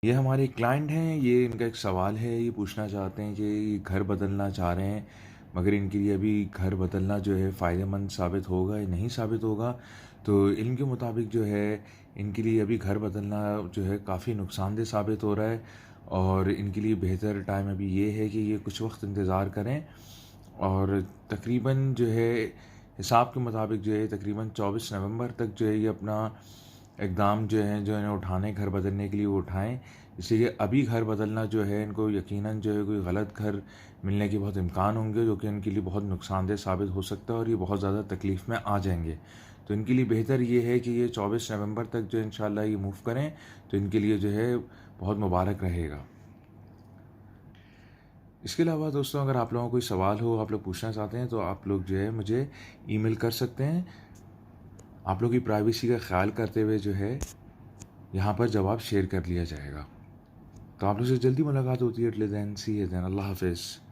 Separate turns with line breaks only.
ये हमारे क्लाइंट हैं, ये इनका एक सवाल है, ये पूछना चाहते हैं कि ये घर बदलना चाह रहे हैं, मगर इनके लिए अभी घर बदलना जो है फ़ायदेमंद साबित होगा या नहीं साबित होगा। तो इल्म के मुताबिक जो है, इनके लिए अभी घर बदलना जो है काफ़ी नुकसानदेह साबित हो रहा है, और इनके लिए बेहतर टाइम अभी ये है कि ये कुछ वक्त इंतज़ार करें। और तकरीबन जो है, हिसाब के मुताबिक जो है, तकरीबन 24 नवंबर तक जो है ये अपना इक़दाम जो है, जो इन्हें उठाने घर बदलने के लिए वो उठाएँ। इसलिए अभी घर बदलना जो है, इनको यकीनन जो है कोई गलत घर मिलने के बहुत इम्कान होंगे, जो कि इनके लिए बहुत नुकसानदेह साबित हो सकता है, और ये बहुत ज़्यादा तकलीफ़ में आ जाएंगे। तो इनके लिए बेहतर ये है कि ये 24 नवंबर तक जो इंशाल्लाह ये मूव करें, तो इनके लिए जो है बहुत मुबारक रहेगा। इसके अलावा दोस्तों, अगर आप लोगों को कोई सवाल हो, आप लोग पूछना चाहते हैं, तो आप लोग जो है मुझे ईमेल कर सकते हैं। आप लोग की प्राइवेसी का ख्याल करते हुए जो है यहाँ पर जवाब शेयर कर लिया जाएगा। तो आप लोग से जल्दी मुलाकात होती है। Till then see you then, अल्लाह हाफ़िज़।